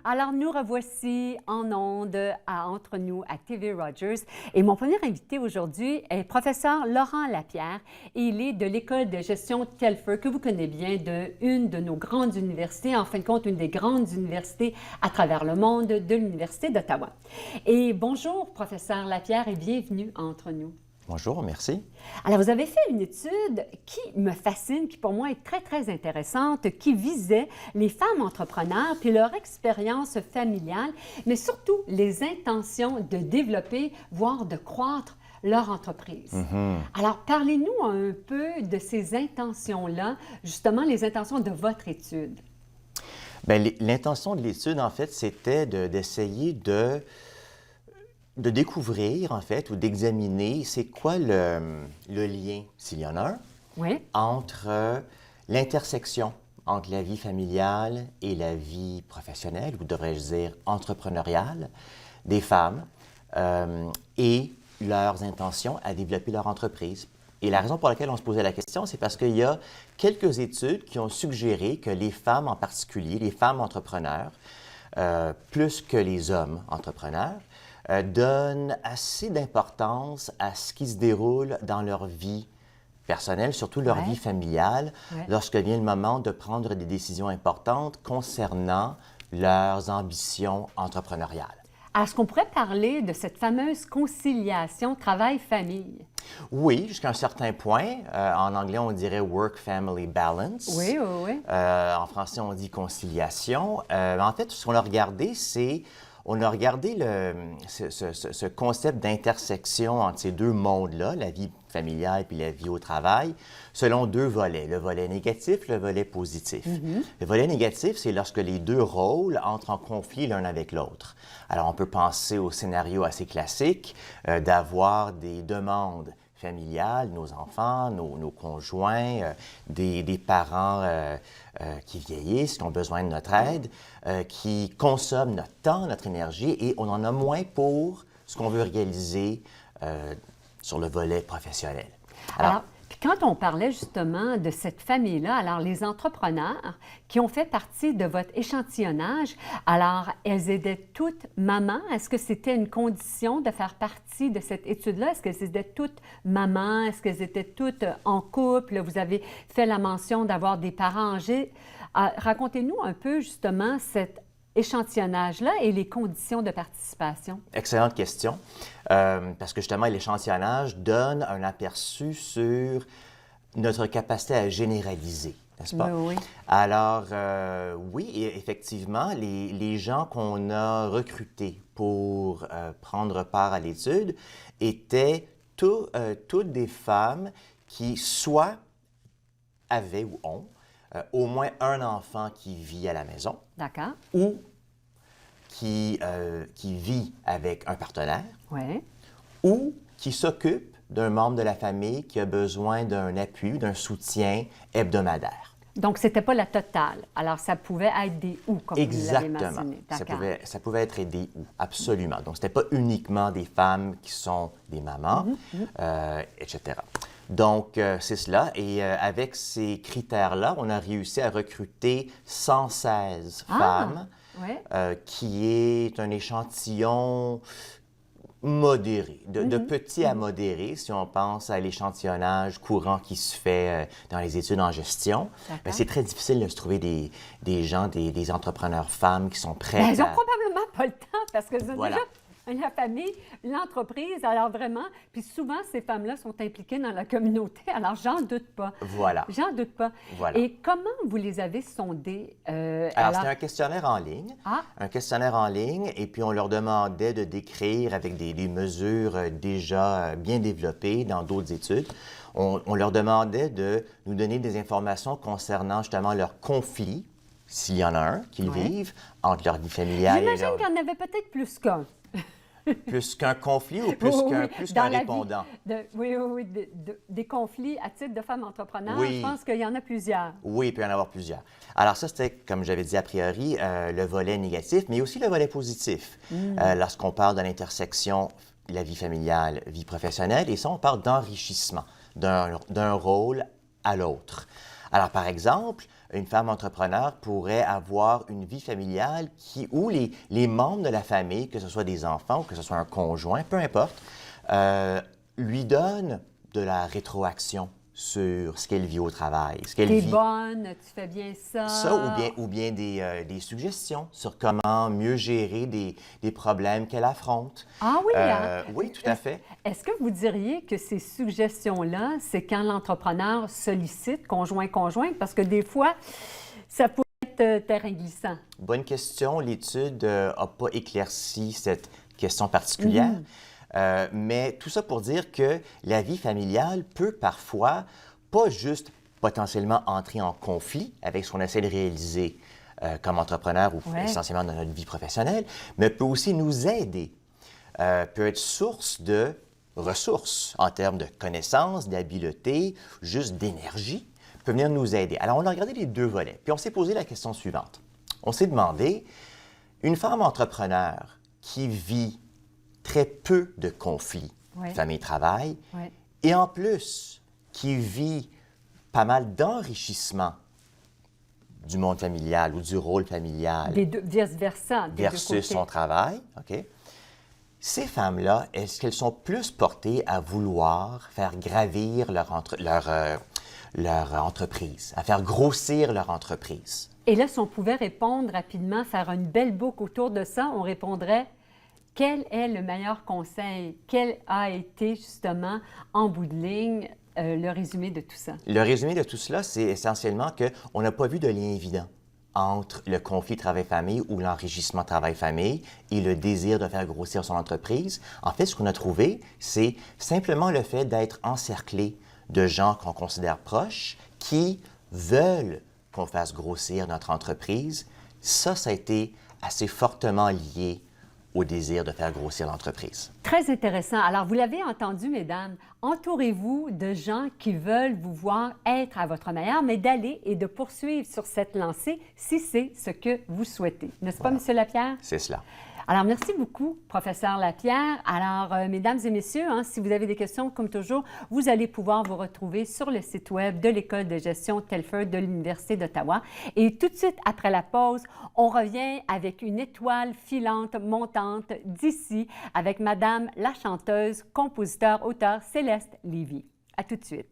Alors, nous revoici en ondes Entre nous à TV Rogers. Et mon premier invité aujourd'hui est le professeur Laurent Lapierre. Et il est de l'École de gestion Telfer, que vous connaissez bien, une de nos grandes universités, en fin de compte, une des grandes universités à travers le monde, de l'Université d'Ottawa. Et bonjour, professeur Lapierre, et bienvenue à Entre nous. Bonjour, merci. Alors, vous avez fait une étude qui me fascine, qui pour moi est très, très intéressante, qui visait les femmes entrepreneurs puis leur expérience familiale, mais surtout les intentions de développer, voire de croître leur entreprise. Alors, parlez-nous un peu de ces intentions-là, justement les intentions de votre étude. Bien, l'intention de l'étude, en fait, c'était d'essayer de découvrir, en fait, ou d'examiner c'est quoi le lien, s'il y en a un, Oui. entre l'intersection entre la vie familiale et la vie professionnelle, ou devrais-je dire entrepreneuriale, des femmes et leurs intentions à développer leur entreprise. Et la raison pour laquelle on se posait la question, c'est parce qu'il y a quelques études qui ont suggéré que les femmes en particulier, les femmes entrepreneurs, plus que les hommes entrepreneurs, donnent assez d'importance à ce qui se déroule dans leur vie personnelle, surtout leur vie familiale, lorsque vient le moment de prendre des décisions importantes concernant leurs ambitions entrepreneuriales. Est-ce qu'on pourrait parler de cette fameuse conciliation travail-famille? Oui, jusqu'à un certain point. En anglais, on dirait work-family balance. Oui, oui, oui. En français, on dit conciliation. En fait, ce qu'on a regardé, on a regardé ce concept d'intersection entre ces deux mondes-là, la vie familiale puis la vie au travail, selon deux volets, le volet négatif, le volet positif. Le volet négatif, c'est lorsque les deux rôles entrent en conflit l'un avec l'autre. Alors, on peut penser au scénario assez classique d'avoir des demandes familiales, nos enfants, nos conjoints, des parents qui vieillissent, qui ont besoin de notre aide, qui consomment notre temps, notre énergie, et on en a moins pour ce qu'on veut réaliser sur le volet professionnel. Alors, puis quand on parlait justement de cette famille-là, alors les entrepreneurs qui ont fait partie de votre échantillonnage, alors elles étaient toutes mamans. Est-ce que c'était une condition de faire partie de cette étude-là? Est-ce qu'elles étaient toutes mamans? Est-ce qu'elles étaient toutes en couple? Vous avez fait la mention d'avoir des parents âgés. Racontez-nous un peu justement cet échantillonnage-là et les conditions de participation. Excellente question, parce que justement, l'échantillonnage donne un aperçu sur notre capacité à généraliser, n'est-ce pas? Oui, oui. Alors, oui, effectivement, les gens qu'on a recrutés pour prendre part à l'étude étaient toutes des femmes qui soit avaient ou ont au moins un enfant qui vit à la maison. D'accord. Ou qui vit avec un partenaire, Oui. ou qui s'occupe d'un membre de la famille qui a besoin d'un appui, d'un soutien hebdomadaire. Donc, ce n'était pas la totale. Alors, ça pouvait être des « ou », comme vous l'avez mentionné. Ça pouvait être des « ou », absolument. Donc, ce n'était pas uniquement des femmes qui sont des mamans, etc. Donc, c'est cela. Et avec ces critères-là, on a réussi à recruter 116 femmes, qui est un échantillon modéré, de petit à modéré, si on pense à l'échantillonnage courant qui se fait dans les études en gestion. C'est très difficile de se trouver des gens, des entrepreneurs femmes qui sont prêts Elles n'ont probablement pas le temps, parce que voilà. Déjà, la famille, l'entreprise, alors vraiment, puis souvent, ces femmes-là sont impliquées dans la communauté, alors j'en doute pas. Voilà. J'en doute pas. Voilà. Et comment vous les avez sondées? Alors, c'était un questionnaire en ligne. Un questionnaire en ligne, et puis on leur demandait de décrire avec des mesures déjà bien développées dans d'autres études. On leur demandait de nous donner des informations concernant justement leurs conflits, s'il y en a un, qu'ils vivent, entre leur vie familiale et leur... J'imagine qu'il y en avait peut-être plus qu'un. Plus qu'un conflit ou plus qu'un répondant? Oui, des conflits à titre de femmes entrepreneurs, oui. Je pense qu'il y en a plusieurs. Oui, il peut y en avoir plusieurs. Alors ça, c'était, comme j'avais dit a priori, le volet négatif, mais aussi le volet positif. Lorsqu'on parle de l'intersection, la vie familiale, vie professionnelle, et ça, on parle d'enrichissement d'un rôle à l'autre. Alors, par exemple, une femme entrepreneur pourrait avoir une vie familiale où les membres de la famille, que ce soit des enfants ou que ce soit un conjoint, peu importe, lui donnent de la rétroaction sur ce qu'elle vit au travail, ce qu'elle T'es vit. bonne, tu fais bien ça. Ça, ou bien des suggestions sur comment mieux gérer des problèmes qu'elle affronte. Ah oui, hein? Oui, tout à fait. Est-ce que vous diriez que ces suggestions-là, c'est quand l'entrepreneur sollicite conjoint-conjointe? Parce que des fois, ça pourrait être terrain glissant. Bonne question. L'étude n'a pas éclairci cette question particulière. Mais tout ça pour dire que la vie familiale peut parfois pas juste potentiellement entrer en conflit avec ce qu'on essaie de réaliser comme entrepreneur ou essentiellement dans notre vie professionnelle, mais peut aussi nous aider, peut être source de ressources en termes de connaissances, d'habiletés, juste d'énergie, peut venir nous aider. Alors, on a regardé les deux volets, puis on s'est posé la question suivante. On s'est demandé, une femme entrepreneur qui vit très peu de conflits, famille-travail, et en plus, qui vit pas mal d'enrichissement du monde familial ou du rôle familial. Vice-versa. Versus son travail, OK? Ces femmes-là, est-ce qu'elles sont plus portées à vouloir faire gravir leur entreprise, à faire grossir leur entreprise? Et là, si on pouvait répondre rapidement, faire une belle boucle autour de ça, on répondrait: quel est le meilleur conseil? Quel a été justement, en bout de ligne, le résumé de tout ça? Le résumé de tout cela, c'est essentiellement qu'on n'a pas vu de lien évident entre le conflit travail-famille ou l'enrichissement travail-famille et le désir de faire grossir son entreprise. En fait, ce qu'on a trouvé, c'est simplement le fait d'être encerclé de gens qu'on considère proches qui veulent qu'on fasse grossir notre entreprise. Ça a été assez fortement lié au désir de faire grossir l'entreprise. Très intéressant. Alors, vous l'avez entendu, mesdames, entourez-vous de gens qui veulent vous voir être à votre meilleur, mais d'aller et de poursuivre sur cette lancée si c'est ce que vous souhaitez. N'est-ce pas, M. Lapierre? C'est cela. Alors, merci beaucoup, professeur Lapierre. Alors, mesdames et messieurs, si vous avez des questions, comme toujours, vous allez pouvoir vous retrouver sur le site web de l'École de gestion Telford de l'Université d'Ottawa. Et tout de suite après la pause, on revient avec une étoile filante montante d'ici avec Madame la chanteuse, compositeur, auteur Céleste Lévy. À tout de suite.